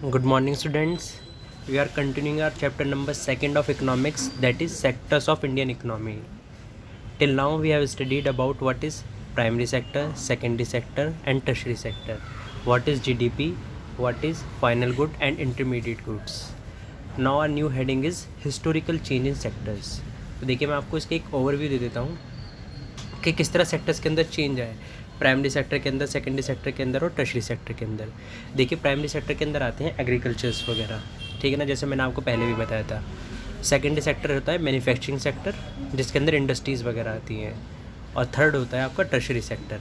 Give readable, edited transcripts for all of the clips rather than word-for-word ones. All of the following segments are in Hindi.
Good morning, students. We are continuing our chapter number 2 of economics, that is sectors of Indian economy. Till now we have studied about what is primary sector, secondary sector and tertiary sector. What is GDP, what is final good and intermediate goods. Now our new heading is historical change in sectors. तो देखिए मैं आपको इसके एक ओवरव्यू दे देता हूँ कि किस तरह सेक्टर्स के अंदर चेंज आए, प्राइमरी सेक्टर के अंदर, सेकेंडरी सेक्टर के अंदर और टर्शरी सेक्टर के अंदर। देखिए प्राइमरी सेक्टर के अंदर आते हैं एग्रीकल्चर्स वगैरह, ठीक है ना, जैसे मैंने आपको पहले भी बताया था। सेकेंडरी सेक्टर होता है मैन्युफैक्चरिंग सेक्टर, जिसके अंदर इंडस्ट्रीज़ वगैरह आती हैं। और थर्ड होता है आपका टर्शरी सेक्टर,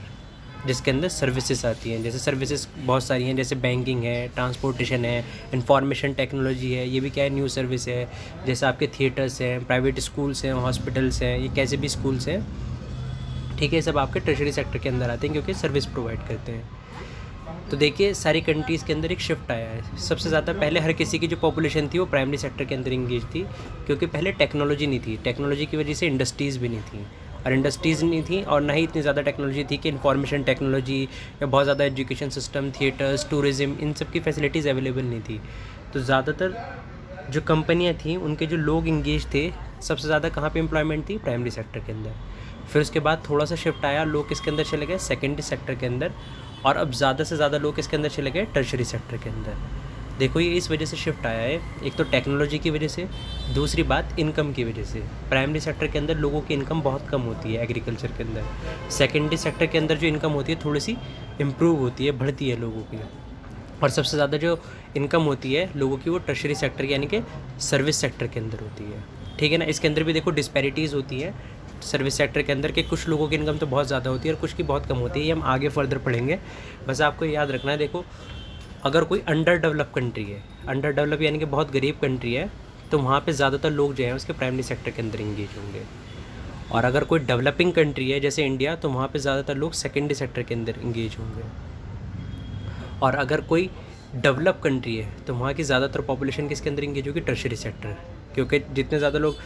जिसके अंदर सर्विसेज आती हैं। जैसे सर्विसेज बहुत सारी हैं, जैसे बैंकिंग है, ट्रांसपोर्टेशन है, इंफॉर्मेशन टेक्नोलॉजी है, ये भी क्या है, न्यूज़ सर्विस है। जैसे आपके थिएटर्स हैं, प्राइवेट स्कूल्स हैं, हॉस्पिटल्स हैं, ये कैसे भी स्कूल्स हैं, ठीक है, सब आपके टर्शरी सेक्टर के अंदर आते हैं क्योंकि सर्विस प्रोवाइड करते हैं। तो देखिए सारी कंट्रीज़ के अंदर एक शिफ्ट आया है। सबसे ज़्यादा पहले हर किसी की जो पॉपुलेशन थी वो प्राइमरी सेक्टर के अंदर इंगेज थी, क्योंकि पहले टेक्नोलॉजी नहीं थी। टेक्नोलॉजी की वजह से इंडस्ट्रीज़ भी नहीं थी, और इंडस्ट्रीज़ नहीं थी और ना ही इतनी ज़्यादा टेक्नोलॉजी थी कि इंफॉर्मेशन टेक्नोलॉजी या बहुत ज़्यादा एजुकेशन सिस्टम, थिएटर्स, टूरिज़्म, इन सब की फैसिलिटीज़ अवेलेबल नहीं थी। तो ज़्यादातर जो कंपनियाँ थीं उनके जो लोग इंगेज थे, सबसे ज़्यादा कहाँ पे एम्प्लॉयमेंट थी, प्राइमरी सेक्टर के अंदर। फिर उसके बाद थोड़ा सा शिफ्ट आया, लोग किसके अंदर चले गए, सेकेंडरी सेक्टर के अंदर, और अब ज़्यादा से ज़्यादा लोग किसके अंदर चले गए, टर्शरी सेक्टर के अंदर। देखो ये इस वजह से शिफ्ट आया है, एक तो टेक्नोलॉजी की वजह से, दूसरी बात इनकम की वजह से। प्राइमरी सेक्टर के अंदर लोगों की इनकम बहुत कम होती है एग्रीकल्चर के अंदर। सेकेंडरी सेक्टर के अंदर जो इनकम होती है थोड़ी सी इम्प्रूव होती है, बढ़ती है लोगों की। और सबसे ज़्यादा जो इनकम होती है लोगों की वो टर्शरी सेक्टर यानी कि सर्विस सेक्टर के अंदर होती है, ठीक है ना। इसके अंदर भी देखो डिस्पैरिटीज़ होती है सर्विस सेक्टर के अंदर, के कुछ लोगों की इनकम तो बहुत ज़्यादा होती है और कुछ की बहुत कम होती है। ये हम आगे फर्दर पढ़ेंगे, बस आपको याद रखना है। देखो अगर कोई अंडर डेवलप कंट्री है, अंडर डेवलप यानी कि बहुत गरीब कंट्री है, तो वहाँ पे ज़्यादातर लोग जो हैं उसके प्राइमरी सेक्टर के अंदर इंगेज होंगे। और अगर कोई डेवलपिंग कंट्री है जैसे इंडिया, तो वहाँ पे ज़्यादातर लोग सेकेंडरी सेक्टर के अंदर इंगेज होंगे। और अगर कोई डेवलप कंट्री है तो वहाँ की ज़्यादातर पॉपुलेशन किसके अंदर इंगेज होगी, टर्शरी सेक्टर, क्योंकि जितने ज़्यादा लोग,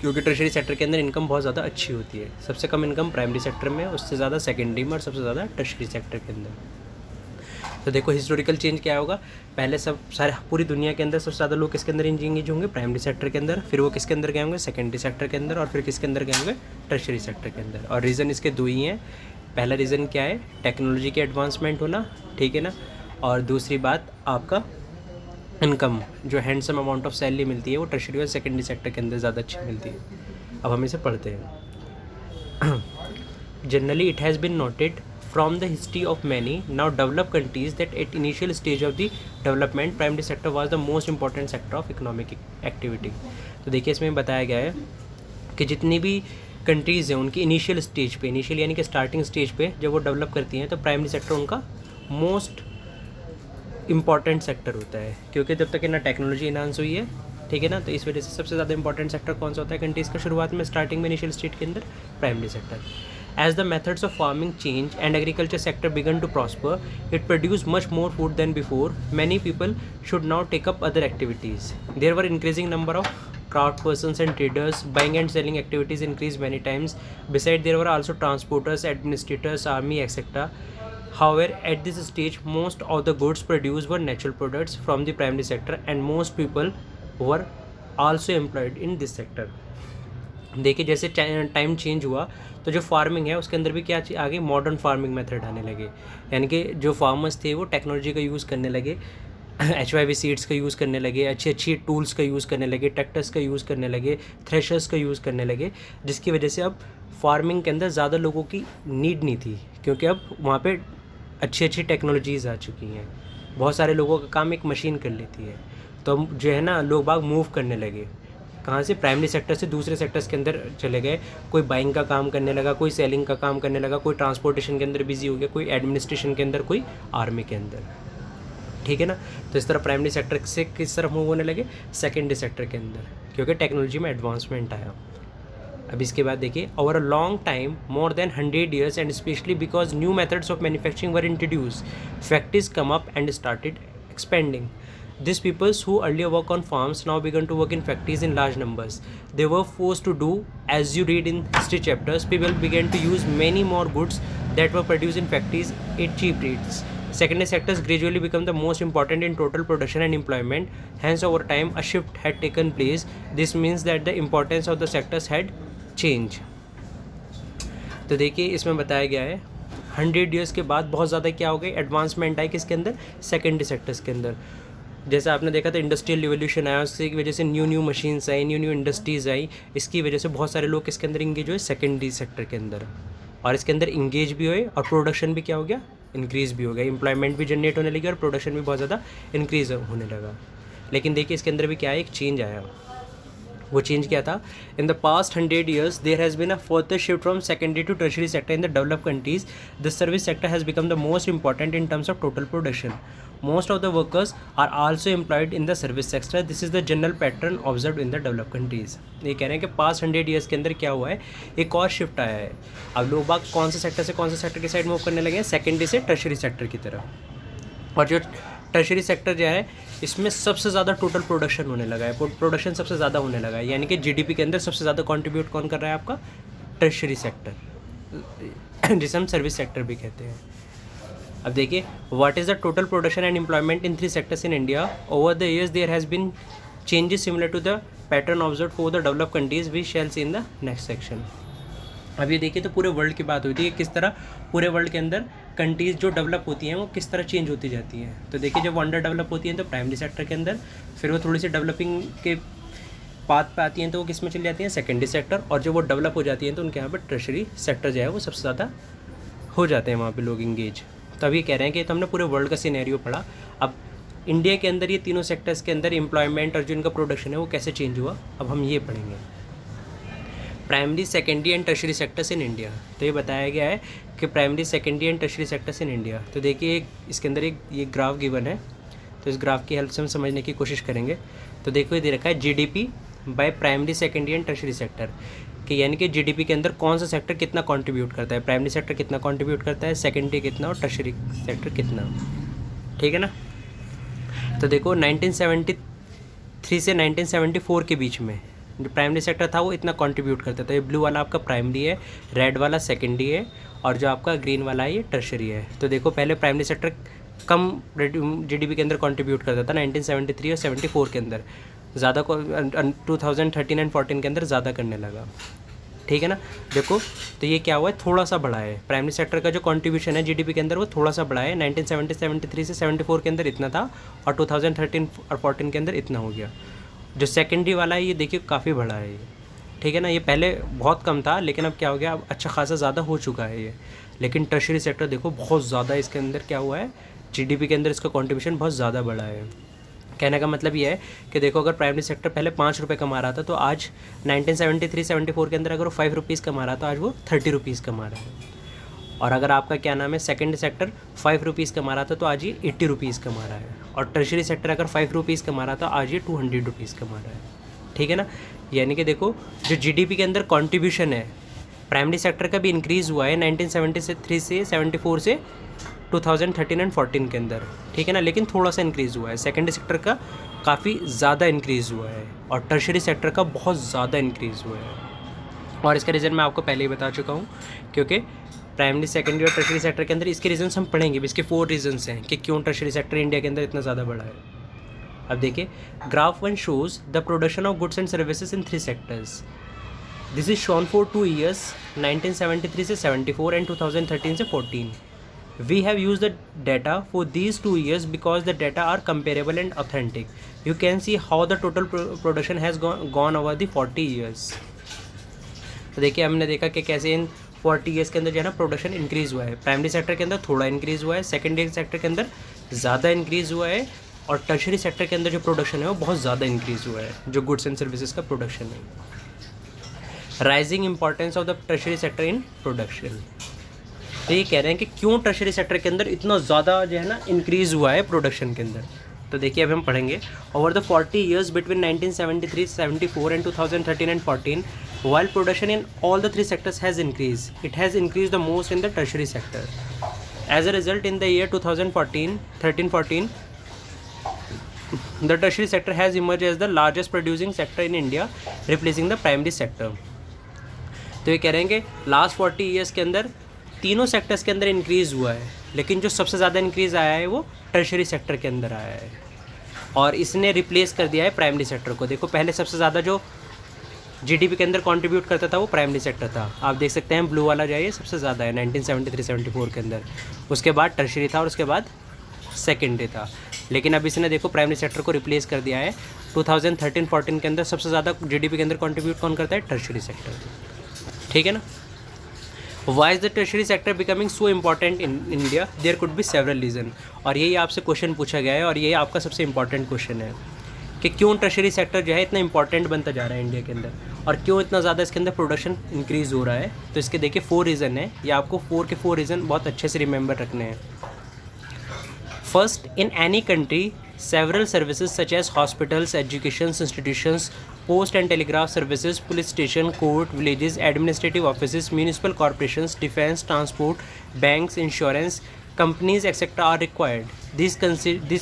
क्योंकि टर्शरी सेक्टर के अंदर इनकम बहुत ज़्यादा अच्छी होती है। सबसे कम इनकम प्राइमरी सेक्टर में, उससे ज़्यादा सेकेंडरी में, और सबसे ज़्यादा टर्शरी सेक्टर के अंदर। तो देखो हिस्टोरिकल चेंज क्या होगा, पहले सब सारे पूरी दुनिया के अंदर सबसे ज़्यादा लोग किसके अंदर इंगेज होंगे, प्राइमरी सेक्टर के अंदर, फिर वो किसके अंदर गए होंगे, सेकेंडरी सेक्टर के अंदर, और फिर किसके अंदर गए होंगे, टर्शरी सेक्टर के अंदर। और रीज़न इसके दो ही हैं। पहला रीज़न क्या है, टेक्नोलॉजी के एडवांसमेंट होना, ठीक है ना, और दूसरी बात आपका इनकम, जो हैंडसम अमाउंट ऑफ सैलरी मिलती है वो टर्शरी और सेकेंडरी सेक्टर के अंदर ज़्यादा अच्छी मिलती है। अब हम इसे पढ़ते हैं। Generally it has been noted from the history of many now developed countries that at initial stage of the development primary sector was the most important sector of economic activity। तो देखिए इसमें बताया गया है कि जितनी भी कंट्रीज़ हैं उनकी इनिशियल स्टेज पे, इनिशियल यानी कि स्टार्टिंग स्टेज पे जब वो डेवलप करती हैं तो प्राइमरी सेक्टर उनका मोस्ट इम्पॉर्टेंट सेक्टर होता है, क्योंकि जब तक ना टेक्नोलॉजी इन्हांस हुई है, ठीक है ना, तो इस वजह से सबसे ज़्यादा इंपॉर्टेंट सेक्टर कौन सा होता है कंट्रीज़ का, शुरुआत में स्टार्टिंग में इनिशियल स्टेज के अंदर, primary sector. As the methods of farming changed and agriculture sector began to prosper, it produced much more food than before. Many people should now take up other activities. There were increasing number of craftspersons and traders. Buying and selling activities increased many times. Besides, there were also transporters, administrators, army, etc. However, at this stage, most of the goods produced were natural products from the primary sector, and most people were also employed in this sector. देखिए जैसे टाइम चेंज हुआ तो जो फार्मिंग है उसके अंदर भी क्या आगे मॉडर्न फार्मिंग मेथड आने लगे, यानी कि जो फार्मर्स थे वो टेक्नोलॉजी का यूज़ करने लगे, HYV सीड्स का यूज़ करने लगे, अच्छी टूल्स का यूज़ करने लगे, ट्रैक्टर्स का यूज़ करने लगे, थ्रेशर्स का यूज़ करने लगे, जिसकी वजह से अब फार्मिंग के अंदर ज़्यादा लोगों की नीड नहीं थी, क्योंकि अब वहाँ पे अच्छी टेक्नोलॉजीज़ आ चुकी हैं। बहुत सारे लोगों का काम एक मशीन कर लेती है, तो अब जो है ना लोग बाग मूव करने लगे, कहाँ से, प्राइमरी सेक्टर से दूसरे सेक्टर्स के अंदर चले गए। कोई बाइंग का काम करने लगा, कोई सेलिंग का काम करने लगा, कोई ट्रांसपोर्टेशन के अंदर बिजी हो गया, कोई एडमिनिस्ट्रेशन के अंदर, कोई आर्मी के अंदर, ठीक है ना। तो इस तरह प्राइमरी सेक्टर से किस तरफ मूव होने लगे, सेकेंडरी सेक्टर के अंदर, क्योंकि टेक्नोलॉजी में एडवांसमेंट आया। अब इसके बाद देखिए, over a long time more than 100 years and specially because new methods of manufacturing were introduce, factories come up and started expanding. These peoples who earlier work on farms now began to work in factories in large numbers. They were forced to do, as you read in history chapters, people began to use many more goods that were produced in factories at cheap rates. secondary sectors gradually become the most important in total production and employment. Hence, over time, a shift had taken place. This means that the importance of the sectors had changed. तो देखिए इसमें बताया गया है 100 ईयर्स के बाद बहुत ज़्यादा क्या हो गई, एडवांसमेंट आई किसके अंदर, सेकेंडरी सेक्टर्स के अंदर. जैसे आपने देखा था इंडस्ट्रियल रिवोल्यूशन आया, उसकी वजह से न्यू मशीन्स आई, न्यू इंडस्ट्रीज़ आई. इसकी वजह से बहुत सारे लोग किसके अंदर इंगेज हुए, सेकेंडरी सेक्टर के अंदर. और इसके अंदर इंगेज भी हुए और प्रोडक्शन भी क्या हो गया, इंक्रीज़ भी हो गया. एम्प्लॉयमेंट भी जनरेट होने लगी और प्रोडक्शन भी बहुत ज़्यादा इंक्रीज़ होने लगा. लेकिन देखिए इसके अंदर भी क्या है, एक चेंज आया. वो चेंज क्या था, in the past 100 years there has been a further shift from secondary to tertiary sector in the developed countries. The service sector has become the most important in terms of total production. Most of the workers are also employed in the service sector. This is the general pattern observed in the developed countries. ये कह रहे हैं कि पास्ट 100 ईयर्स के अंदर क्या हुआ है, एक और शिफ्ट आया है. अब लोग बाग कौन से सेक्टर से कौन से सेक्टर की साइड मूव करने लगे हैं, सेकेंडरी से टर्शरी सेक्टर की तरफ. और जो टर्शरी सेक्टर जो है इसमें सबसे ज़्यादा टोटल प्रोडक्शन होने लगा है, प्रोडक्शन सबसे ज़्यादा होने लगा है. यानी कि जीडीपी के अंदर सबसे ज़्यादा कॉन्ट्रीब्यूट कौन कर रहा है, आपका टर्शरी सेक्टर, जिसे हम सर्विस सेक्टर भी कहते हैं. अब देखिए what is the total production and employment in 3 sectors in India over the years. There has been changes similar to the pattern observe for the developed countries. We shall see in the next section. अब ये देखिए तो पूरे वर्ल्ड की बात होती है, किस तरह पूरे वर्ल्ड के अंदर कंट्रीज़ जो डेवलप होती हैं वो किस तरह चेंज होती जाती हैं. तो देखिए जब वो अंडर डेवलप होती हैं तो प्राइमरी सेक्टर के अंदर, फिर वो थोड़ी सी डेवलपिंग के पाथ पे आती हैं तो वो किस में चली जाती हैं, सेकेंडरी सेक्टर. और जब वो डेवलप हो जाती हैं तो उनके यहाँ पर टर्शरी सेक्टर जो है वो सबसे ज़्यादा हो जाते हैं वहाँ पर लोग इंगेज. तो अभी कह रहे हैं कि तो हमने पूरे वर्ल्ड का सिनेरियो पढ़ा. अब इंडिया के अंदर ये तीनों सेक्टर्स के अंदर एम्प्लॉयमेंट और जो इनका प्रोडक्शन है वो कैसे चेंज हुआ, अब हम ये पढ़ेंगे. Primary, secondary and tertiary sectors in India. तो ये बताया गया है कि primary, secondary and tertiary sectors in India. तो देखिए इसके अंदर एक ये ग्राफ गिवन है, तो इस ग्राफ की हेल्प से हम समझने की कोशिश करेंगे. तो देखो ये दे रखा है GDP by primary, secondary and tertiary sector, कि यानी कि जीडीपी के अंदर कौन सा सेक्टर कितना कंट्रीब्यूट करता है. प्राइमरी सेक्टर कितना कंट्रीब्यूट करता है, सेकेंडरी कितना और टर्शरी सेक्टर कितना. ठीक है ना. तो देखो 1973 से 1974 के बीच में जो प्राइमरी सेक्टर था वो इतना कंट्रीब्यूट करता था. ये ब्लू वाला आपका प्राइमरी है, रेड वाला सेकेंडरी है और जो आपका ग्रीन वाला है ये टर्शरी है. तो देखो पहले प्राइमरी सेक्टर कम जीडीपी के अंदर कंट्रीब्यूट करता था 1973 और 74 के अंदर, ज़्यादा 2013 एंड 14 के अंदर ज़्यादा करने लगा. ठीक है ना. देखो तो ये क्या हुआ है, थोड़ा सा बढ़ा है. प्राइमरी सेक्टर का जो कंट्रीब्यूशन है जीडीपी के अंदर वो थोड़ा सा बढ़ा है. 1973 से 74 के अंदर इतना था और 2013 और 14 के अंदर इतना हो गया. जो सेकेंडरी वाला है ये देखिए काफ़ी बढ़ा है ये. ठीक है ना. ये पहले बहुत कम था लेकिन अब क्या हो गया, अब अच्छा खासा ज़्यादा हो चुका है ये. लेकिन टर्शरी सेक्टर देखो बहुत ज़्यादा इसके अंदर क्या हुआ है, जीडीपी के अंदर इसका कंट्रीब्यूशन बहुत ज़्यादा बढ़ा है. कहने का मतलब ये है कि देखो अगर प्राइमरी सेक्टर पहले 5 रुपये कमा रहा था तो आज 1973-74 के अंदर अगर वो 5 रुपीज़ कमा रहा था आज वो 30 रुपीज़ कमा रहा है. और अगर आपका क्या नाम है सेकेंडरी सेक्टर 5 रुपीज़ कमा रहा था तो आज ये 80 रुपीज़ कमा रहा है. और टर्शरी सेक्टर अगर 5 रुपीज़ कमा रहा था आज ये 200 रुपीज़ कमा रहा है. ठीक है ना. यानी कि देखो जो जीडीपी के अंदर कॉन्ट्रीब्यूशन है प्राइमरी सेक्टर का भी इंक्रीज़ हुआ है 1973 से 74 से 2013 एंड 14 के अंदर. ठीक है ना. लेकिन थोड़ा सा इंक्रीज़ हुआ है. सेकेंडरी सेक्टर का काफ़ी ज़्यादा इंक्रीज़ हुआ है और टर्शरी सेक्टर का बहुत ज़्यादा इंक्रीज़ हुआ है. और इसका रीज़न मैं आपको पहले ही बता चुका हूँ, क्योंकि प्राइमरी, सेकेंडरी और टर्शरी सेक्टर के अंदर इसके रीजन्स हम पढ़ेंगे. इसके 4 रीजन्स हैं कि क्यों टर्शरी सेक्टर इंडिया के अंदर इतना ज़्यादा बढ़ा है. अब देखिए graph 1 shows the production of goods and services in 3 sectors. This is shown for 2 years 1973 से 74 एंड 2013 से 14. We have used the data for these 2 years because the data are comparable and authentic. You can see how the total production has gone over the 40 years. तो देखिए हमने देखा कि कैसे इन 40 ईयर्स के अंदर जो है ना प्रोडक्शन इंक्रीज़ हुआ है. प्राइमरी सेक्टर के अंदर थोड़ा इंक्रीज़ हुआ है, सेकेंडरी सेक्टर के अंदर ज़्यादा इंक्रीज़ हुआ है और टर्शरी सेक्टर के अंदर जो प्रोडक्शन है वो बहुत ज़्यादा इंक्रीज़ हुआ है, जो गुड्स एंड सर्विसेज का प्रोडक्शन है. Rising importance of the tertiary sector in production. तो ये कह रहे हैं कि क्यों टर्शरी सेक्टर के अंदर इतना ज़्यादा जो है ना इंक्रीज़ हुआ है प्रोडक्शन के अंदर. तो देखिए अब हम पढ़ेंगे over the 40 years between 1973, 74 and 2013 and 14 while production in all the 3 sectors has increased, it has increased the most in the tertiary sector. As a result, in the year 2013-14, the tertiary sector has emerged as the largest producing sector in India, replacing the primary sector. तो ये कह रहे हैं कि लास्ट 40 ईयर्स के अंदर तीनों सेक्टर्स के अंदर इंक्रीज़ हुआ है, लेकिन जो सबसे ज़्यादा इंक्रीज़ आया है वो टर्शरी सेक्टर के अंदर आया है, और इसने रिप्लेस कर दिया है प्राइमरी सेक्टर को। देखो पहले सबसे ज़्यादा जो जीडीपी के अंदर कंट्रीब्यूट करता था वो प्राइमरी सेक्टर था। आप देख सकते हैं ब्लू वाला जो है ये सबसे ज़्यादा है 1973-74 के अंदर, उसके बाद टर्शरी था और उसके बाद सेकेंडरी था। लेकिन अब इसने देखो प्राइमरी सेक्टर को रिप्लेस कर दिया है। 2013-14 के अंदर सबसे ज़्यादा जीडीपी के अंदर कंट्रीब्यूट कौन करता है? टर्शरी सेक्टर, ठीक है ना। Why is the tertiary sector becoming so important in India? There could be several reason, और यही आपसे क्वेश्चन पूछा गया है और यही आपका सबसे इंपॉर्टेंट क्वेश्चन है कि क्यों टर्शरी सेक्टर जो है इतना इंपॉर्टेंट बनता जा रहा है इंडिया के अंदर, और क्यों इतना ज़्यादा इसके अंदर प्रोडक्शन इंक्रीज़ हो रहा है। तो इसके देखिए 4 रीज़न है, या आपको 4 के 4 रीज़न बहुत अच्छे से रिमेंबर रखने हैं। First, in any country several services such as hospitals, education institutions, post and telegraph services, police station, court, villages, administrative offices, municipal corporations, defense, transport, banks, insurance companies, etc. are required. These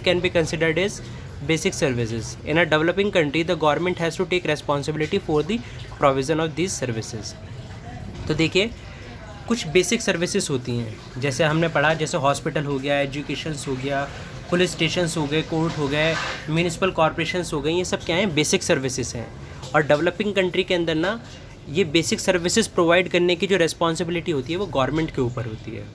can be considered as basic services. In a developing country, the government has to take responsibility for the provision of these services. तो देखिए कुछ बेसिक सर्विसेज होती हैं, जैसे हमने पढ़ा, जैसे हॉस्पिटल हो गया, एजुकेशंस हो गया, पुलिस स्टेशंस हो गए, कोर्ट हो गए, म्यूनिसिपल कॉर्पोरेशंस हो गई, ये सब क्या हैं? बेसिक सर्विसेज हैं। और डेवलपिंग कंट्री के अंदर ना ये बेसिक सर्विसेज प्रोवाइड करने की जो रिस्पॉन्सिबिलिटी होती है वो गवर्नमेंट के ऊपर होती है।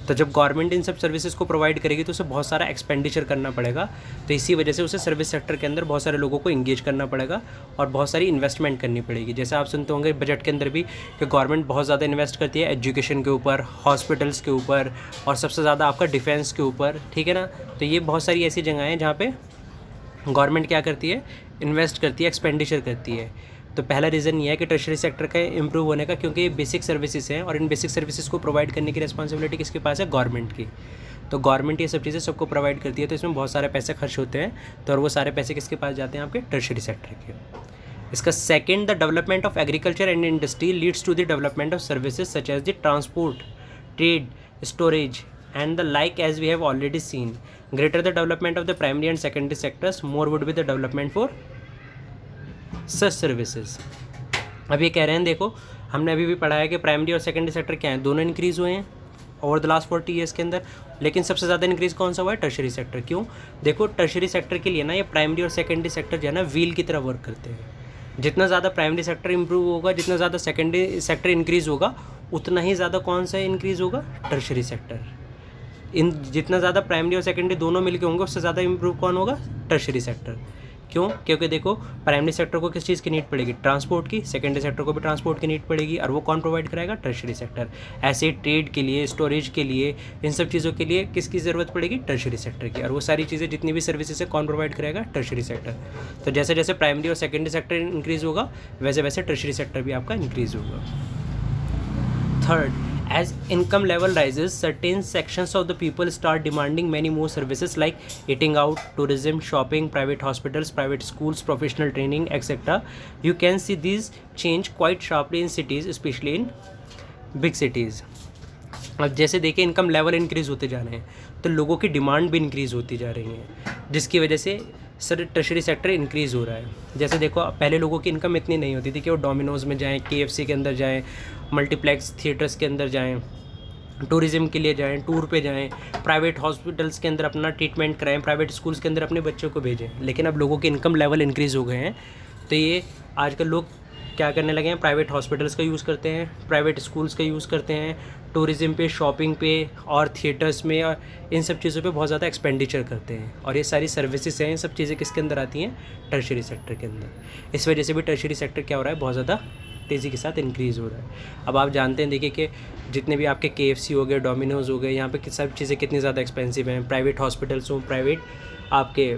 तो जब गवर्नमेंट इन सब सर्विसेज को प्रोवाइड करेगी तो उसे बहुत सारा एक्सपेंडिचर करना पड़ेगा, तो इसी वजह से उसे सर्विस सेक्टर के अंदर बहुत सारे लोगों को इंगेज करना पड़ेगा और बहुत सारी इन्वेस्टमेंट करनी पड़ेगी। जैसे आप सुनते होंगे बजट के अंदर भी कि गवर्नमेंट बहुत ज़्यादा इन्वेस्ट करती है एजुकेशन के ऊपर, हॉस्पिटल्स के ऊपर, और सबसे ज़्यादा आपका डिफेंस के ऊपर, ठीक है ना। तो ये बहुत सारी ऐसी जगह हैं जहाँ पर गवर्नमेंट क्या करती है? इन्वेस्ट करती है, एक्सपेंडिचर करती है। तो पहला रीज़न ये है कि टर्शरी सेक्टर का इम्प्रूव होने का, क्योंकि ये बेसिक सर्विसेज हैं और इन बेसिक सर्विसेज को प्रोवाइड करने की रिस्पॉन्सिबिलिटी किसके पास है? गवर्नमेंट की। तो गवर्नमेंट ये सब चीज़ें सबको प्रोवाइड करती है, तो इसमें बहुत सारे पैसे खर्च होते हैं, तो और वो सारे पैसे किसके पास जाते हैं? आपके टर्शरी सेक्टर के। इसका second, the development of agriculture and industry leads to the development of services such as the transport, trade, storage and the like, as we have already seen. Greater the development of the primary and secondary sectors, more would be the development for such services. अब ये कह रहे हैं, देखो हमने अभी भी पढ़ा है कि प्राइमरी और सेकेंडरी सेक्टर क्या है? दोनों इंक्रीज़ हुए हैं ओवर द लास्ट 40 ईयर्स के अंदर, लेकिन सबसे ज़्यादा इंक्रीज़ कौन सा हुआ है? Tertiary sector. क्यों? देखो टर्शरी सेक्टर के लिए ना ये प्राइमरी और सेकेंडरी सेक्टर जो है ना व्हील की तरह वर्क करते हैं। जितना ज़्यादा प्राइमरी सेक्टर इंप्रूव होगा, जितना ज़्यादा सेकेंडरी सेक्टर इंक्रीज़ होगा, उतना ही ज़्यादा कौन सा इंक्रीज़ होगा? Tertiary sector. इन जितना ज़्यादा प्राइमरी और सेकेंडरी दोनों मिलके होंगे उससे ज़्यादा इंप्रूव कौन होगा? Tertiary sector. क्यों? क्योंकि देखो प्राइमरी सेक्टर को किस चीज़ की नीड पड़ेगी? ट्रांसपोर्ट की। सेकेंडरी सेक्टर को भी ट्रांसपोर्ट की नीड पड़ेगी, और वो कौन प्रोवाइड कराएगा? Tertiary sector. ऐसे ट्रेड के लिए, स्टोरेज के लिए, इन सब चीज़ों के लिए किसकी ज़रूरत पड़ेगी? टर्शरी सेक्टर की। और वो सारी चीज़ें जितनी भी सर्विसेज है कौन प्रोवाइड कराएगा? Tertiary sector. तो जैसे जैसे प्राइमरी और सेकेंडरी सेक्टर इंक्रीज़ होगा वैसे वैसे टर्शरी सेक्टर भी आपका इंक्रीज़ होगा। Third, as income level rises, certain sections of the people start demanding many more services like eating out, tourism, shopping, private hospitals, private schools, professional training, etc. You can see these change quite sharply in cities, especially in big cities. अब जैसे देखिए इनकम लेवल इंक्रीज़ होते जा रहे हैं तो लोगों की डिमांड भी इंक्रीज़ होती जा रही है, जिसकी वजह से सर टर्शरी सेक्टर इंक्रीज़ हो रहा है। जैसे देखो पहले लोगों की इनकम इतनी नहीं होती थी कि वो डोमिनोज़ में जाएं, KFC के अंदर जाएं, मल्टीप्लेक्स थिएटर्स के अंदर जाएं, टूरिज़्म के लिए जाएं, टूर पे जाएं, प्राइवेट हॉस्पिटल्स के अंदर अपना ट्रीटमेंट कराएं, प्राइवेट स्कूल्स के अंदर अपने बच्चों को भेजें। लेकिन अब लोगों के इनकम लेवल इंक्रीज़ हो गए हैं, तो ये आजकल लोग क्या करने लगे हैं? प्राइवेट हॉस्पिटल्स का यूज़ करते हैं, प्राइवेट स्कूल्स का यूज़ करते हैं, टूरिज़्म पे, शॉपिंग पे और थिएटर्स में, और इन सब चीज़ों पे बहुत ज़्यादा एक्सपेंडिचर करते हैं। और ये सारी सर्विसेज हैं, ये सब चीज़ें किसके अंदर आती हैं? टर्शरी सेक्टर के अंदर। इस वजह से भी टर्शरी सेक्टर क्या हो रहा है? बहुत ज़्यादा तेज़ी के साथ इंक्रीज़ हो रहा है। अब आप जानते हैं, देखिए कि जितने भी आपके KFC हो गए, डोमिनोज़ हो गए, यहाँ पे सब चीज़ें कितनी ज़्यादा एक्सपेंसिव हैं। प्राइवेट हॉस्पिटल्स हों, प्राइवेट आपके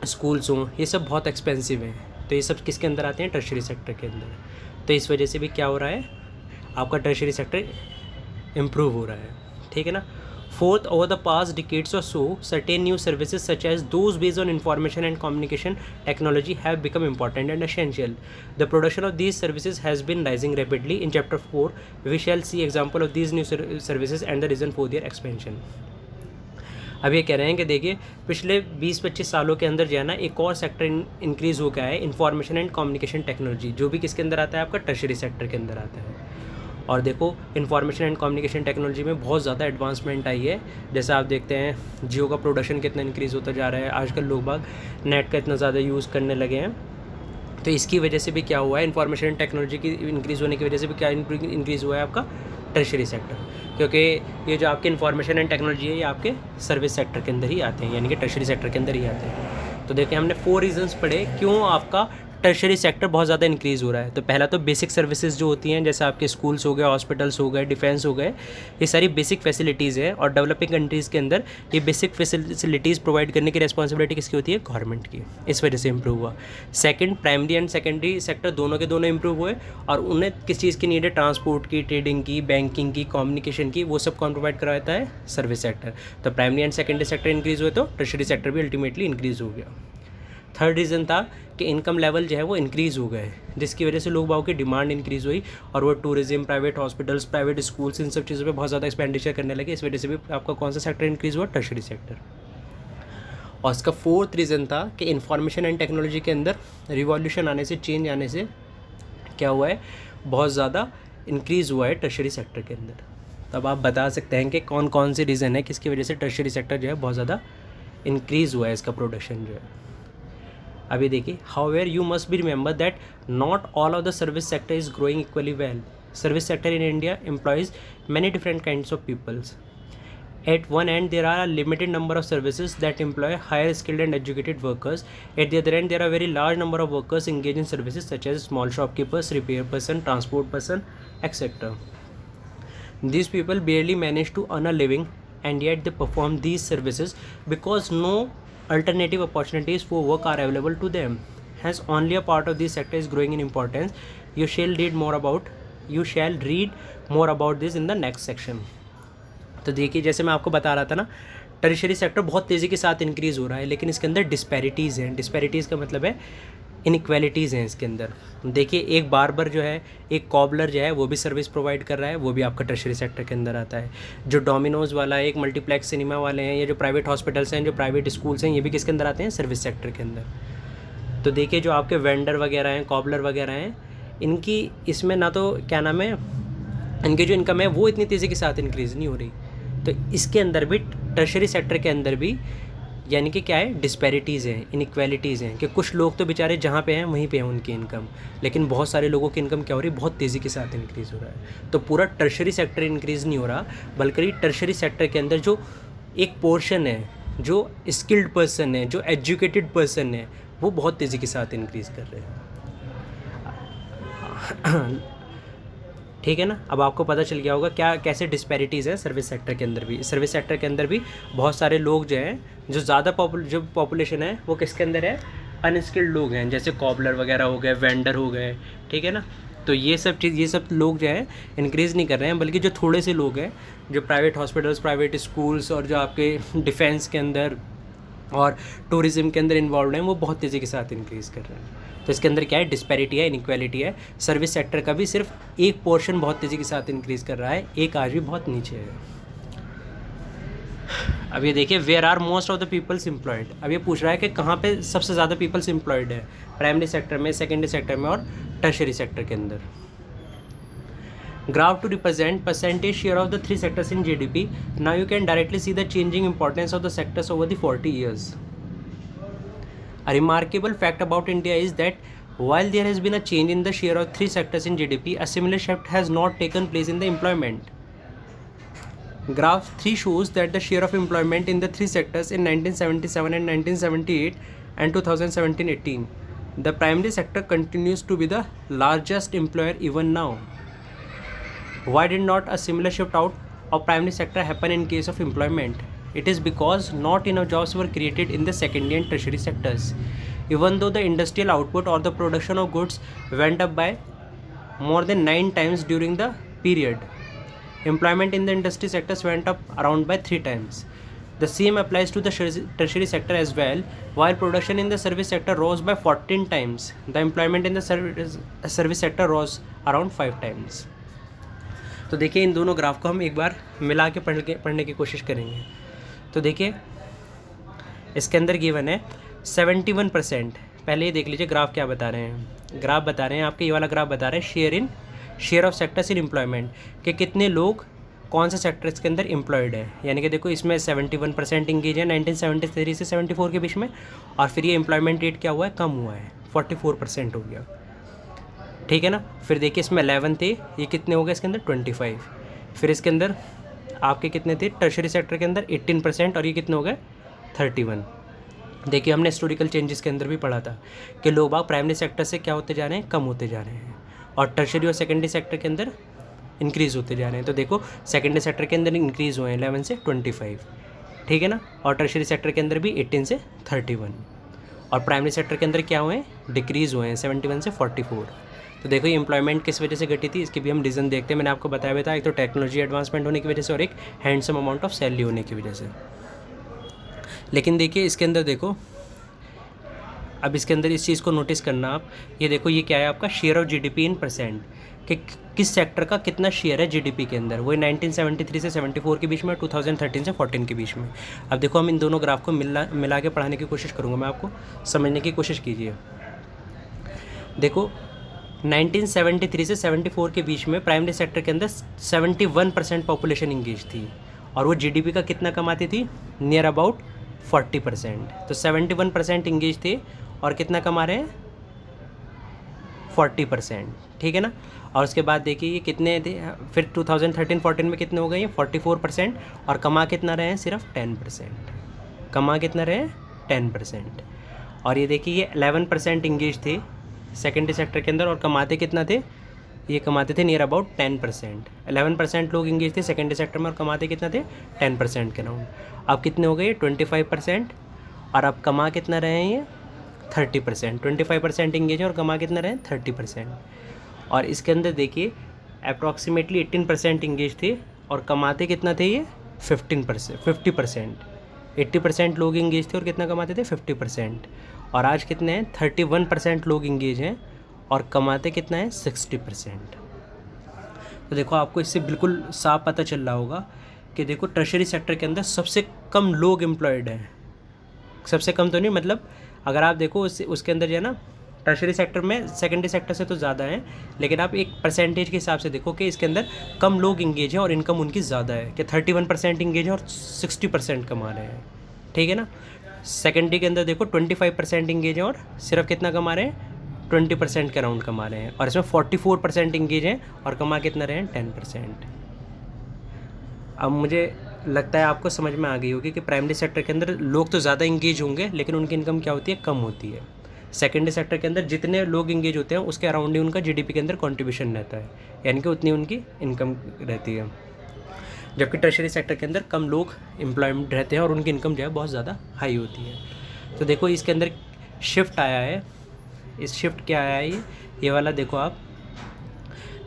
स्कूल्स हों, ये सब बहुत एक्सपेंसिव हैं। तो ये सब किसके अंदर आते हैं? टर्शरी सेक्टर के अंदर। तो इस वजह से भी क्या हो रहा है? आपका टर्शरी सेक्टर इम्प्रूव हो रहा है, ठीक है ना। Fourth, over the past decades और so certain new services such as those based on information and communication technology have become important and essential. The production of these services has been rising rapidly. In chapter 4 we shall see example of these new services and the reason for their expansion. अब ये कह रहे हैं कि देखिए पिछले 20-25 सालों के अंदर जो है ना एक और सेक्टर इंक्रीज़ हो गया है, इंफॉर्मेशन एंड कम्युनिकेशन टेक्नोलॉजी, जो भी किसके अंदर आता है? आपका टर्शरी सेक्टर के अंदर आता है। और देखो इंफॉर्मेशन एंड कम्युनिकेशन टेक्नोलॉजी में बहुत ज़्यादा एडवांसमेंट आई है। जैसे आप देखते हैं जियो का प्रोडक्शन कितना इंक्रीज़ होता जा रहा है, आजकल लोग बाग नेट का इतना ज़्यादा यूज़ करने लगे हैं। तो इसकी वजह से भी क्या हुआ है, इंफॉर्मेशन एंड टेक्नोलॉजी की इंक्रीज़ होने की वजह से भी क्या इंक्रीज़ हुआ है आपका टर्शरी सेक्टर, क्योंकि ये जो आपके इंफॉर्मेशन एंड टेक्नोलॉजी है ये आपके सर्विस सेक्टर के अंदर ही आते हैं, यानी कि टर्शरी सेक्टर के अंदर ही आते हैं। तो देखिए हमने 4 रीजंस पढ़े क्यों आपका टर्शरी सेक्टर बहुत ज़्यादा इंक्रीज़ हो रहा है। तो पहला तो बेसिक सर्विसेज जो होती हैं, जैसे आपके स्कूल्स हो गए, हॉस्पिटल्स हो गए, डिफेंस हो गए, ये सारी बेसिक फैसिलिटीज़ हैं और डेवलपिंग कंट्रीज़ के अंदर ये बेसिक फैसिलिटीज़ प्रोवाइड करने की रिस्पॉन्सिबिलिटी किसकी होती है, गवर्नमेंट की, इस वजह से इंप्रूव हुआ। Second, primary and secondary sector दोनों के दोनों इंप्रूव हुए और उन्हें किस चीज़ की नीड है, ट्रांसपोर्ट की, ट्रेडिंग की, बैंकिंग की, कम्युनिकेशन की, वो सब कौन प्रोवाइड कराता है, सर्विस सेक्टर। तो primary and secondary sector increase हुए तो टर्शरी सेक्टर भी अल्टीमेटली इंक्रीज़ हो गया। थर्ड रीज़न था कि इनकम लेवल जो है वो इंक्रीज़ हो गए, जिसकी वजह से लोग बागों की डिमांड इंक्रीज़ हुई और वो tourism, private hospitals, private schools, इन सब चीज़ों पे बहुत ज़्यादा एक्सपेंडिचर करने लगे। इस वजह से भी आपका कौन सा सेक्टर इंक्रीज़ हुआ, टर्शरी सेक्टर। और इसका फोर्थ रीज़न था कि इंफॉर्मेशन एंड टेक्नोलॉजी के अंदर रिवॉल्यूशन आने से, चेंज आने से क्या हुआ है, बहुत ज़्यादा इंक्रीज़ हुआ है टर्शरी सेक्टर के अंदर। तब आप बता सकते हैं कि कौन कौन से रीज़न है किसकी वजह से टर्शरी सेक्टर जो है बहुत ज़्यादा इंक्रीज़ हुआ है, इसका प्रोडक्शन जो है। अभी देखिए, however you must be remember that not all of the service sector is growing equally well. Service sector in India employs many different kinds of peoples. At one end, there are a limited number of services that employ higher skilled and educated workers. At the other end, there are a very large number of workers engaged in services such as small shopkeepers, repair person, transport person, etc. These people barely manage to earn a living, and yet they perform these services because no alternative opportunities for work are available to them. Hence, only a part of this sector is growing in importance. You shall read more about this in the next section. तो देखिए, जैसे मैं आपको बता रहा था ना, टर्शरी सेक्टर बहुत तेज़ी के साथ इंक्रीज़ हो रहा है, लेकिन इसके अंदर डिस्पैरिटीज़ हैं। डिस्पैरिटीज़ का मतलब है इनइक्वालिटीज़ हैं इसके अंदर। देखिए, एक बार्बर जो है, एक कॉबलर जो है, वो भी सर्विस प्रोवाइड कर रहा है, वो भी आपका टर्शरी सेक्टर के अंदर आता है। जो डोमिनोज़ वाला है, एक मल्टीप्लेक्स सिनेमा वाले हैं, या जो प्राइवेट हॉस्पिटल्स हैं, जो प्राइवेट स्कूल्स हैं, ये भी किसके अंदर आते हैं, सर्विस सेक्टर के अंदर। तो देखिए, जो आपके वेंडर वगैरह हैं, कॉबलर वगैरह हैं, इनकी इसमें ना तो क्या नाम है, इनकी जो इनकम है वो इतनी तेज़ी के साथ इंक्रीज़ नहीं हो रही। तो इसके अंदर भी, टर्शरी सेक्टर के अंदर भी, यानी कि क्या है, डिस्पैरिटीज़ हैं, इनइक्वालिटीज़ हैं, कि कुछ लोग तो बेचारे जहाँ पे हैं वहीं पे हैं उनकी इनकम, लेकिन बहुत सारे लोगों की इनकम क्या हो रही है, बहुत तेज़ी के साथ इंक्रीज़ हो रहा है। तो पूरा टर्शरी सेक्टर इंक्रीज़ नहीं हो रहा, बल्कि टर्शरी सेक्टर के अंदर जो एक पोर्शन है, जो स्किल्ड पर्सन है, जो एजुकेटेड पर्सन है, वो बहुत तेज़ी के साथ इंक्रीज़ कर रहे हैं। ठीक है ना। अब आपको पता चल गया होगा क्या कैसे डिस्पैरिटीज़ है सर्विस सेक्टर के अंदर भी। सर्विस सेक्टर के अंदर भी बहुत सारे लोग जो हैं, जो ज़्यादा जो पॉपुलेशन है वो किसके अंदर है, अनस्किल्ड लोग हैं, जैसे कॉबलर वगैरह हो गए, वेंडर हो गए, ठीक है ना। तो ये सब लोग जो है इंक्रीज़ नहीं कर रहे हैं, बल्कि जो थोड़े से लोग हैं जो प्राइवेट हॉस्पिटल्स, प्राइवेट स्कूल्स और जो आपके डिफेंस के अंदर और टूरिज़्म के अंदर इन्वॉल्व हैं, वो बहुत तेज़ी के साथ इंक्रीज़ कर रहे हैं। तो इसके अंदर क्या है, डिस्पैरिटी है, इनइक्वालिटी है। सर्विस सेक्टर का भी सिर्फ एक पोर्शन बहुत तेज़ी के साथ इंक्रीज़ कर रहा है, एक आज भी बहुत नीचे है। अब ये देखिए, where are most of the peoples employed. अब ये पूछ रहा है कि कहाँ पे सबसे ज़्यादा पीपल्स एम्प्लॉयड है, प्राइमरी सेक्टर में, सेकेंडरी सेक्टर में और टर्शरी सेक्टर के अंदर। Graph to represent percentage share of the three sectors in GDP. Now you can directly see the changing importance of the sectors over the 40 years. A remarkable fact about India is that while there has been a change in the share of three sectors in GDP, a similar shift has not taken place in the employment. Graph 3 shows that the share of employment in the three sectors in 1977 and 1978 and 2017-18. The primary sector continues to be the largest employer even now. Why did not a similar shift out of primary sector happen in case of employment? It is because not enough jobs were created in the secondary and tertiary sectors. Even though the industrial output or the production of goods went up by more than 9 times during the period, employment in the industry sectors went up around by 3 times. The same applies to the tertiary sector as well. While production in the service sector rose by 14 times, the employment in the service sector rose around 5 times. तो देखिए, इन दोनों ग्राफ को हम एक बार मिला के पढ़ने की कोशिश करेंगे। तो देखिए, इसके अंदर गिवन है 71%। पहले ये देख लीजिए ग्राफ क्या बता रहे हैं। ग्राफ बता रहे हैं आपके, ये वाला ग्राफ बता रहे हैं share in share of sectors in employment, कि कितने लोग कौन से सेक्टर्स के अंदर एम्प्लॉयड है। यानी कि देखो इसमें 71% इंगेज है 1973 से 74 के बीच में, और फिर ये एम्प्लॉयमेंट रेट क्या हुआ है, कम हुआ है, 44% हो गया। ठीक है ना। फिर देखिए इसमें 11 थे, ये कितने हो गए इसके अंदर 25। फिर इसके अंदर आपके कितने थे टर्शरी सेक्टर के अंदर 18%, और ये कितने हो गए 31। देखिए हमने हिस्टोरिकल चेंजेस के अंदर भी पढ़ा था कि लोग बाग प्राइमरी सेक्टर से क्या होते जा रहे हैं, कम होते जा रहे हैं, और टर्शरी और सेकेंडरी सेक्टर के अंदर इंक्रीज़ होते जा रहे हैं। तो देखो सेकेंडरी सेक्टर के अंदर इंक्रीज़ हुए हैं 11 से 25, ठीक है ना, और टर्शरी सेक्टर के अंदर भी 18 से 31, और प्राइमरी सेक्टर के अंदर क्या हुए हैं, डिक्रीज़ हुए हैं 71 से 44। तो देखो ये एम्प्लॉयमेंट किस वजह से घटी थी, इसकी भी हम रीज़न देखते हैं। मैंने आपको बताया भी था, एक तो टेक्नोलॉजी एडवांसमेंट होने की वजह से और एक हैंडसम अमाउंट ऑफ सैलरी होने की वजह से। लेकिन देखिए इसके अंदर देखो, अब इसके अंदर इस चीज़ को नोटिस करना आप, ये देखो ये क्या है आपका share of GDP in percent, कि किस सेक्टर का कितना शेयर है जीडीपी के अंदर, वही 1973 से 74 के बीच में, 2013 से 14 के बीच में। अब देखो हम इन दोनों ग्राफ को मिला के पढ़ाने की कोशिश करूँगा मैं, आपको समझने की कोशिश कीजिए। देखो 1973 से 74 के बीच में प्राइमरी सेक्टर के अंदर 71% पॉपुलेशन इंगेज थी, और वो जीडीपी का कितना कमाती थी, नियर अबाउट 40%। तो 71% इंगेज थे और कितना कमा रहे हैं 40%, ठीक है ना। और उसके बाद देखिए ये कितने थे, फिर 2013-14 में कितने हो गए ये 44%, और कमा कितना रहे हैं सिर्फ 10%, कमा कितना रहे हैं 10%। और ये देखिए ये 11% इंगेज थे सेकेंडरी सेक्टर के अंदर, और कमाते कितना थे, ये कमाते थे नियर अबाउट 10%। 11% लोग इंगेज थे सेकेंडरी सेक्टर में और कमाते कितना थे 10% के राउंड। अब कितने हो गए 25%, और अब कमा कितना रहे हैं ये 30%। 25% इंगेज है और कमा कितना रहे हैं 30%। और इसके अंदर देखिए अप्रॉक्सीमेटली 18% इंगेज थे और कमाते कितना थे ये 50%। 80% लोग इंगेज थे और कितना कमाते थे 50%। और आज कितने हैं 31% लोग इंगेज हैं और कमाते कितना है 60%। तो देखो आपको इससे बिल्कुल साफ पता चल रहा होगा कि देखो टर्शरी सेक्टर के अंदर सबसे कम लोग एम्प्लॉयड हैं। सबसे कम तो नहीं, मतलब अगर आप देखो उसके अंदर जो है ना, टर्शरी सेक्टर में सेकेंडरी सेक्टर से तो ज़्यादा है, लेकिन आप एक परसेंटेज के हिसाब से देखो कि इसके अंदर कम लोग इंगेज हैं और इनकम उनकी ज़्यादा है, कि 31% इंगेज है और 60% कमा रहे हैं, ठीक है ना। सेकेंडरी के अंदर देखो 25% इंगेज है और सिर्फ कितना कमा रहे हैं 20% के अराउंड कमा रहे हैं, और इसमें 44% इंगेज हैं और कमा कितना रहे हैं 10%। अब मुझे लगता है आपको समझ में आ गई होगी कि प्राइमरी सेक्टर के अंदर लोग तो ज़्यादा इंगेज होंगे, लेकिन उनकी इनकम क्या होती है, कम होती है। सेकेंडरी सेक्टर के अंदर जितने लोग इंगेज होते हैं उसके अराउंड ही उनका जीडीपी के अंदर कंट्रीब्यूशन रहता है, यानी कि उतनी उनकी इनकम रहती है। जबकि टर्शरी सेक्टर के अंदर कम लोग एम्प्लॉयमेंट रहते हैं और उनकी इनकम जो है बहुत ज़्यादा हाई होती है। तो देखो इसके अंदर शिफ्ट आया है, इस शिफ्ट क्या आया है, ये वाला देखो आप,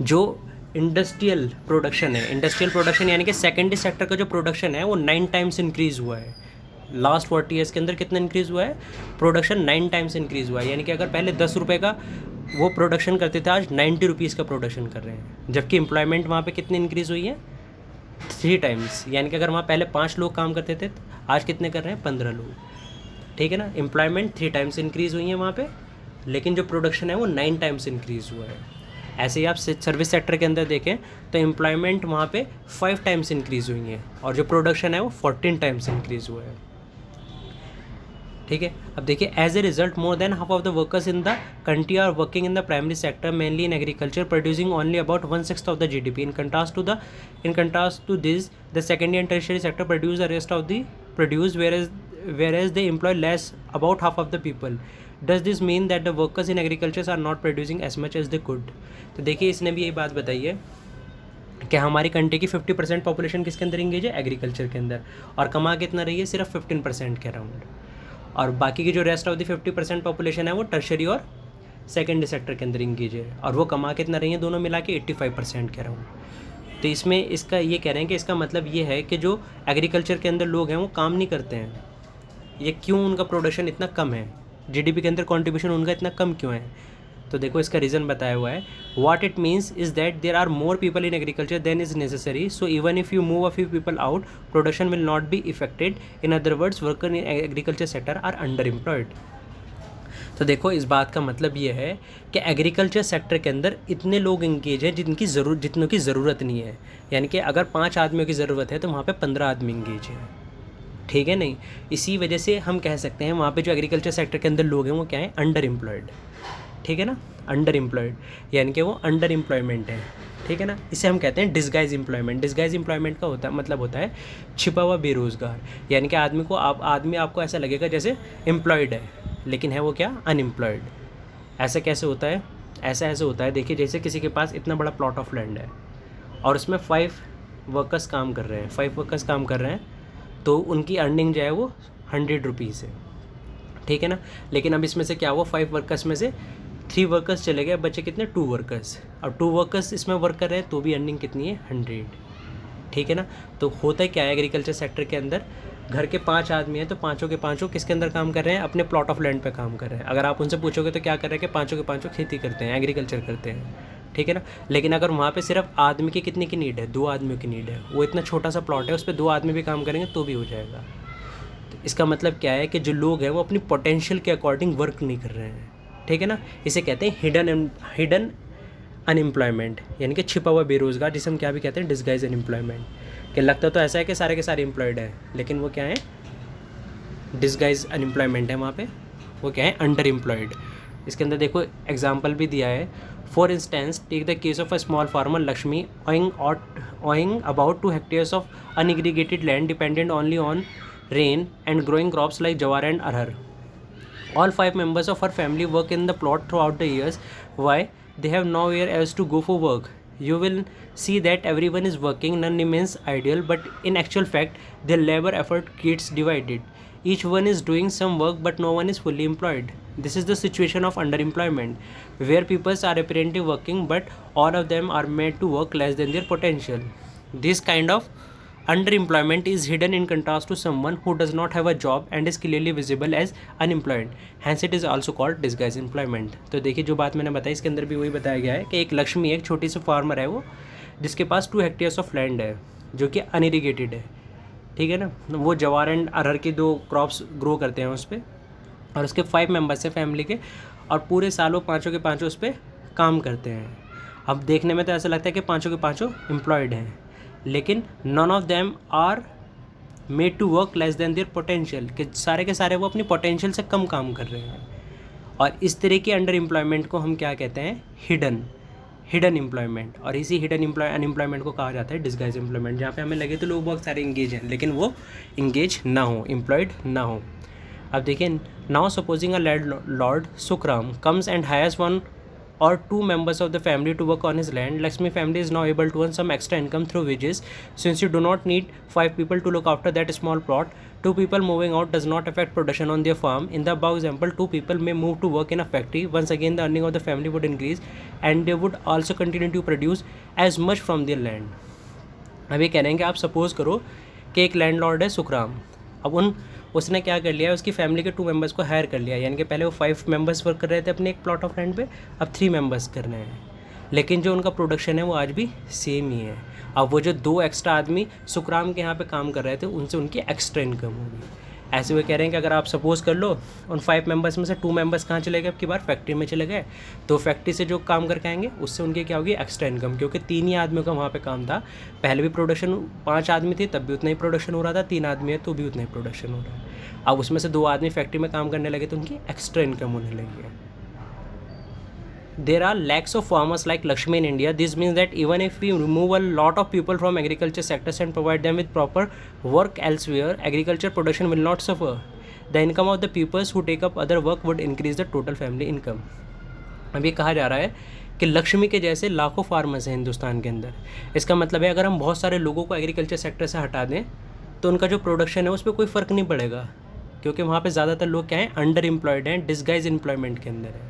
जो इंडस्ट्रियल प्रोडक्शन है, इंडस्ट्रियल प्रोडक्शन यानी कि सेकेंडरी सेक्टर का जो प्रोडक्शन है वो 9 टाइम्स इंक्रीज़ हुआ है। लास्ट 40 ईयर्स के अंदर कितना इंक्रीज़ हुआ है, प्रोडक्शन 9 टाइम्स इंक्रीज़ हुआ है। यानी कि अगर पहले 10 रुपये का वो प्रोडक्शन करते थे, आज 90 रुपीज़ का प्रोडक्शन कर रहे हैं। जबकि एम्प्लॉयमेंट वहाँ पे कितनी इंक्रीज़ हुई है 3 टाइम्स, यानी कि अगर वहाँ पहले 5 लोग काम करते थे, आज कितने कर रहे हैं 15 लोग, ठीक है ना। एम्प्लॉयमेंट 3 टाइम्स इंक्रीज़ हुई है वहाँ पर, लेकिन जो प्रोडक्शन है वो 9 टाइम्स इंक्रीज़ हुआ है। ऐसे ही आप सर्विस सेक्टर के अंदर देखें तो एम्प्लॉयमेंट वहाँ पे 5 टाइम्स इंक्रीज़ हुई है और जो प्रोडक्शन है वो 14 टाइम्स इंक्रीज़ हुआ है, ठीक है। अब देखिए as a result more than half of the workers in the country are working in the primary sector, mainly in agriculture, producing only about 1/6 of the GDP. In contrast to this the secondary and tertiary sector produce the rest of the produce, whereas they employ less, about half of the people. Does this mean that the workers in agriculture are not producing as much as they could? तो देखिए इसने भी यही बात बताई है कि हमारी कंट्री की 50% पॉपुलेशन किसके अंदर इंगेज है, एग्रीकल्चर के अंदर, और कमा कितना रही है सिर्फ 15% के अराउंड, और बाकी की जो रेस्ट ऑफ द 50% पॉपुलेशन है वो टर्शरी और सेकेंडरी सेक्टर के अंदर इंगेज है, और वो कमा कितना रही है दोनों मिला के 85% के अराउंड। तो इसमें इसका ये कह रहे हैं कि इसका मतलब ये है कि जो एग्रीकल्चर के अंदर लोग हैं वो काम नहीं करते हैं, ये क्यों उनका प्रोडक्शन इतना कम है, जीडीपी के अंदर कंट्रीब्यूशन उनका इतना कम क्यों है। तो देखो इसका रीज़न बताया हुआ है, what it means is that there are more people in agriculture than is necessary, so even if you move a few people out production will not be affected. In other words worker in agriculture sector are underemployed. तो देखो इस बात का मतलब ये है कि एग्रीकल्चर सेक्टर के अंदर इतने लोग इंगेज हैं जितनों की ज़रूरत नहीं है। यानी कि अगर 5 आदमियों की ज़रूरत है तो वहाँ पे 15 आदमी इंगेज हैं, ठीक है नहीं। इसी वजह से हम कह सकते हैं वहाँ पे जो एग्रीकल्चर सेक्टर के अंदर लोग हैं वो क्या हैं, अंडर एम्प्लॉयड, ठीक है ना, अंडर एम्प्लॉयड, यानी कि वो अंडर एम्प्लॉयमेंट है, ठीक है ना। इसे हम कहते हैं डिस्गाइज एम्प्लॉयमेंट। डिस्गाइज एम्प्लॉयमेंट का मतलब होता है छिपा हुआ बेरोज़गार, यानी कि आदमी आपको ऐसा लगेगा जैसे एम्प्लॉयड है लेकिन है वो क्या, अनएम्प्लॉयड। ऐसा कैसे होता है, ऐसे होता है, देखिए जैसे किसी के पास इतना बड़ा प्लॉट ऑफ लैंड है और उसमें 5 वर्कर्स काम कर रहे हैं, 5 वर्कर्स काम कर रहे हैं, तो उनकी अर्निंग जो है वो 100 रुपीज़ है, ठीक है ना। लेकिन अब इसमें से क्या हुआ, 5 वर्कर्स में से 3 वर्कर्स चले गए, बचे कितने, 2 वर्कर्स। अब 2 वर्कर्स इसमें वर्क कर रहे हैं तो भी अर्निंग कितनी है, 100, ठीक है ना। तो होता है क्या है एग्रीकल्चर सेक्टर के अंदर, घर के 5 आदमी हैं तो पाँचों के पाँचों किसके अंदर काम कर रहे हैं, अपने प्लॉट ऑफ लैंड पे काम कर रहे हैं। अगर आप उनसे पूछोगे तो क्या कर रहे हैं कि पाँचों के पाँचों खेती करते हैं, एग्रीकल्चर करते हैं, ठीक है ना। लेकिन अगर वहाँ पे सिर्फ आदमी की कितने की नीड है, 2 आदमियों की नीड है, वो इतना छोटा सा प्लॉट है उस पर 2 आदमी भी काम करेंगे तो भी हो जाएगा। तो इसका मतलब क्या है कि जो लोग हैं वो अपनी पोटेंशियल के अकॉर्डिंग वर्क नहीं कर रहे हैं, ठीक है ना। इसे कहते हैं हिडन अनएम्प्लॉयमेंट, यानी कि छिपा हुआ बेरोज़गार, जिसे हम क्या भी कहते हैं, डिस्गाइज अनएम्प्लॉयमेंट। कि लगता तो ऐसा है कि सारे के सारे एम्प्लॉयड हैं लेकिन वो क्या है, डिस्गाइज अनएम्प्लॉयमेंट है वहाँ पे, वो क्या है, अंडर एम्प्लॉयड। इसके अंदर देखो एग्जाम्पल भी दिया है। For instance take the case of a small farmer Lakshmi owing about 2 hectares of unaggregated land dependent only on rain and growing crops like jawar and arhar. All 5 members of her family work in the plot throughout the years. Why? They have nowhere else to go for work. You will see that everyone is working, none remains idle, but in actual fact, their labor effort gets divided. Each one is doing some work, but no one is fully employed. This is the situation of underemployment, where people are apparently working, but all of them are made to work less than their potential. This kind of underemployment is hidden in contrast to someone who does not have a job and is clearly visible as unemployed. Hence it is also called disguised employment. तो देखिए जो बात मैंने बताई इसके अंदर भी वही बताया गया है कि एक लक्ष्मी, एक छोटी सी फार्मर है वो, जिसके पास 2 हेक्टेयर्स ऑफ लैंड है जो कि अनइरीगेटेड है, ठीक है ना। वो जवार एंड अरहर की 2 क्रॉप्स ग्रो करते हैं उस पर, और उसके 5 मेम्बर्स हैं फैमिली के, और पूरे साल वो पाँचों के पाँचों उस पर काम करते हैं। अब देखने में तो ऐसा लगता है कि पाँचों के पाँचों एम्प्लॉयड हैं, लेकिन none of them are made to work less than their potential, कि सारे के सारे वो अपनी पोटेंशियल से कम काम कर रहे हैं। और इस तरह की अंडर एम्प्लॉयमेंट को हम क्या कहते हैं, हिडन एम्प्लॉयमेंट। और इसी हिडन अनएम्प्लॉयमेंट को कहा जाता है डिस्गाइज एम्प्लॉयमेंट, जहाँ पे हमें लगे तो लोग बहुत सारे इंगेज हैं लेकिन वो इंगेज ना हो, एम्प्लॉयड ना हो। अब देखिए, now supposing a landlord Sukhram comes and hires 1 or 2 members of the family to work on his land. Lakshmi family is now able to earn some extra income through wages. Since you do not need 5 people to look after that small plot, 2 people moving out does not affect production on their farm. In the above example, 2 people may move to work in a factory. Once again, the earning of the family would increase and they would also continue to produce as much from their land. अब ये कह रहे हैं कि आप सपोज़ करो कि एक लैंडलॉर्ड है सुखराम। अब उसने क्या कर लिया है, उसकी फैमिली के 2 मेंबर्स को हायर कर लिया, यानी कि पहले वो 5 मेंबर्स वर्क कर रहे थे अपने एक प्लॉट ऑफ लैंड पे, अब 3 मेंबर्स कर रहे हैं, लेकिन जो उनका प्रोडक्शन है वो आज भी सेम ही है। अब वो जो 2 एक्स्ट्रा आदमी सुखराम के यहाँ पे काम कर रहे थे उनसे उनकी एक्स्ट्रा इनकम होगी। ऐसे वो कह रहे हैं कि अगर आप सपोज़ कर लो उन 5 मेंबर्स में से 2 मेंबर्स कहाँ चले गए, अब की बार फैक्ट्री में चले गए, तो फैक्ट्री से जो काम करके आएंगे उससे उनकी क्या होगी, एक्स्ट्रा इनकम, क्योंकि 3 ही आदमियों का वहाँ पे काम था। पहले भी प्रोडक्शन 5 आदमी थे तब भी उतना ही प्रोडक्शन हो रहा था, 3 आदमी है तो भी उतना ही प्रोडक्शन हो रहा है। अब उसमें से 2 आदमी फैक्ट्री में काम करने लगे तो उनकी एक्स्ट्रा इनकम होने लगी है। There are lakhs of farmers like Lakshmi in India. This means that even if we remove a lot of people from agriculture sectors and provide them with proper work elsewhere, agriculture production will not suffer. The income of the peoples who take up other work would increase the total family income. अब ये कहा जा रहा है कि लक्ष्मी के जैसे लाखों फार्मर्स हैं हिंदुस्तान के अंदर। इसका मतलब है अगर हम बहुत सारे लोगों को एग्रीकल्चर सेक्टर से हटा दें तो उनका जो प्रोडक्शन है उस पर कोई फ़र्क नहीं पड़ेगा, क्योंकि वहाँ पे ज़्यादातर लोग क्या हैं, अंडर एम्प्लॉयड हैं, डिस्गाइज एम्प्लॉयमेंट के अंदर है।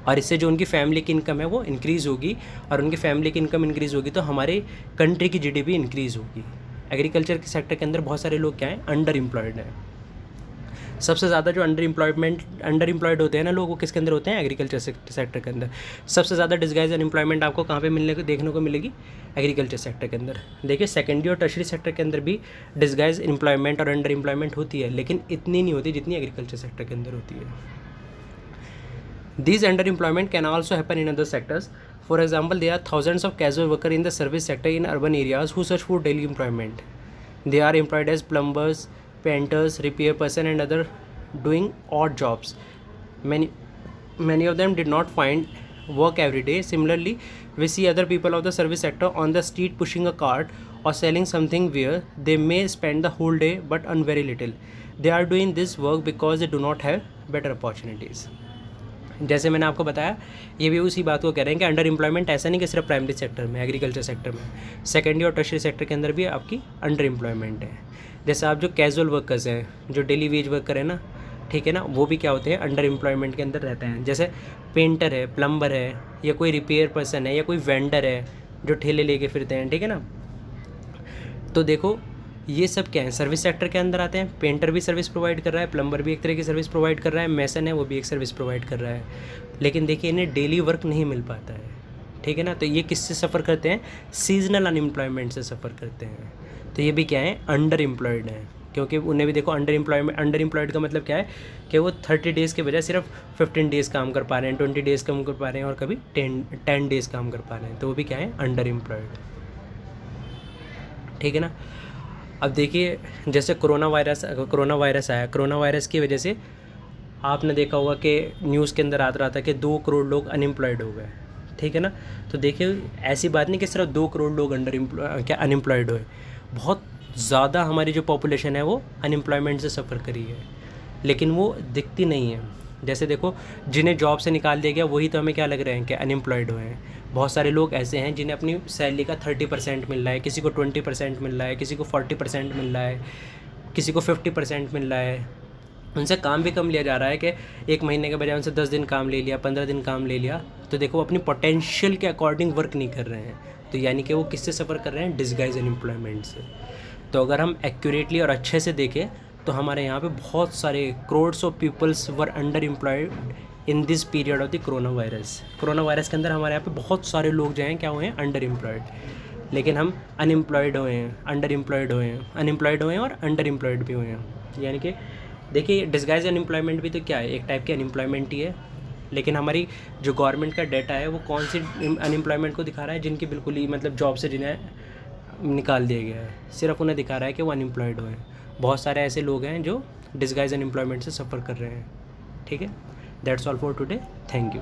और इससे जो उनकी फैमिली की इनकम है वो इंक्रीज़ होगी, और उनकी फैमिली की इनकम इंक्रीज़ होगी तो हमारे कंट्री की जीडीपी इंक्रीज़ होगी। एग्रीकल्चर के सेक्टर के अंदर बहुत सारे लोग क्या हैं, अंडर एम्प्लॉयड हैं। सबसे ज़्यादा जो अंडर एम्प्लॉयड होते हैं ना लोग, वो किसके अंदर होते हैं, एग्रीकल्चर सेक्टर के अंदर। सबसे ज़्यादा डिस्गाइज अनएम्प्लॉयमेंट आपको कहाँ पे देखने को मिलेगी, एग्रीकल्चर सेक्टर के अंदर। देखिए सेकेंडरी और टर्शरी सेक्टर के अंदर भी डिस्गाइज एम्प्लॉयमेंट और अंडर एम्प्लॉयमेंट होती है, लेकिन इतनी नहीं होती जितनी एग्रीकल्चर सेक्टर के अंदर होती है। These underemployment can also happen in other sectors. For example, there are thousands of casual workers in the service sector in urban areas who search for daily employment. They are employed as plumbers, painters, repair person, and other doing odd jobs. Many of them did not find work every day. Similarly, we see other people of the service sector on the street pushing a cart or selling something where they may spend the whole day but earn very little. They are doing this work because they do not have better opportunities. जैसे मैंने आपको बताया, ये भी उसी बात को कह रहे हैं कि अंडर एम्प्लॉयमेंट ऐसा नहीं कि सिर्फ प्राइमरी सेक्टर में, एग्रीकल्चर सेक्टर में, सेकेंडरी और टर्शियरी सेक्टर के अंदर भी आपकी अंडर एम्प्लॉयमेंट है. जैसे आप जो कैजुअल वर्कर्स हैं, जो डेली वेज वर्कर है ना, ठीक है ना, वो भी क्या होते हैं, अंडर एम्प्लॉयमेंट के अंदर रहते हैं. जैसे पेंटर है, प्लम्बर है, या कोई रिपेयर पर्सन है, या कोई वेंडर है जो ठेले लेके फिरते हैं, ठीक है ना. तो देखो ये सब क्या है, सर्विस सेक्टर के अंदर आते हैं. पेंटर भी सर्विस प्रोवाइड कर रहा है, प्लम्बर भी एक तरह की सर्विस प्रोवाइड कर रहा है, मैसन है वो भी एक सर्विस प्रोवाइड कर रहा है. लेकिन देखिए इन्हें डेली वर्क नहीं मिल पाता है, ठीक है ना. तो ये किससे सफ़र करते हैं, सीजनल अनएम्प्लॉयमेंट से सफ़र करते हैं. तो ये भी क्या है, अंडर एम्प्लॉयड हैं. क्योंकि उन्हें भी देखो अंडर एम्प्लॉयड का मतलब क्या है कि वो 30 डेज़ के बजाय सिर्फ 15 डेज़ काम कर पा रहे हैं, 20 डेज़ काम कर पा रहे हैं, और कभी 10 डेज़ काम कर पा रहे हैं. तो वो भी क्या है, अंडर एम्प्लॉयड, ठीक है ना. अब देखिए जैसे कोरोना वायरस आया, कोरोना वायरस की वजह से आपने देखा होगा कि न्यूज़ के अंदर आता रहा था कि 2 करोड़ लोग अनएम्प्लॉयड हो गए, ठीक है ना. तो देखिए ऐसी बात नहीं कि सिर्फ 2 करोड़ लोग अनएम्प्लॉयड हुए. बहुत ज़्यादा हमारी जो पॉपुलेशन है वो अनएम्प्लॉयमेंट से सफ़र करी है, लेकिन वो दिखती नहीं है. जैसे देखो जिन्हें जॉब से निकाल दिया गया वही तो हमें क्या लग रहे हैं कि अनएम्प्लॉयड हुए हैं. बहुत सारे लोग ऐसे हैं जिन्हें अपनी सैलरी का 30% मिल रहा है, किसी को 20% मिल रहा है, किसी को 40% मिल रहा है, किसी को 50% मिल रहा है. उनसे काम भी कम लिया जा रहा है कि एक महीने के बजाय उनसे 10 दिन काम ले लिया, 15 दिन काम ले लिया. तो देखो अपनी पोटेंशियल के अकॉर्डिंग वर्क नहीं कर रहे हैं. तो यानी कि वो किससे सफ़र कर रहे हैं, डिस्गाइज अनएम्प्लॉयमेंट से. तो अगर हम एक्यूरेटली और अच्छे से देखें तो हमारे यहाँ पे बहुत सारे crores of peoples were underemployed in this period of the corona virus के अंदर हमारे यहाँ पे बहुत सारे लोग जो हैं क्या हुए हैं, अंडर एम्प्लॉयड. लेकिन हम अनएम्प्लॉयड हुए हैं, अनएम्प्लॉयड हुए हैं और अंडर एम्प्लॉयड भी हुए हैं. यानी कि देखिए डिस्गाइज अनएम्प्लॉयमेंट भी तो क्या है, एक टाइप की अनएम्प्लॉयमेंट ही है. लेकिन हमारी जो गवर्नमेंट का डाटा है वो कौन सी अनएम्प्लॉयमेंट को दिखा रहा है, जिनकी बिल्कुल ही मतलब जॉब से जिन्हें निकाल दिया गया है, सिर्फ उन्हें दिखा रहा है कि वो अनएम्प्लॉयड हुए हैं. बहुत सारे ऐसे लोग हैं जो डिस्गाइज अनएम्प्लॉयमेंट से सफ़र कर रहे हैं, ठीक है. That's all for today, thank you.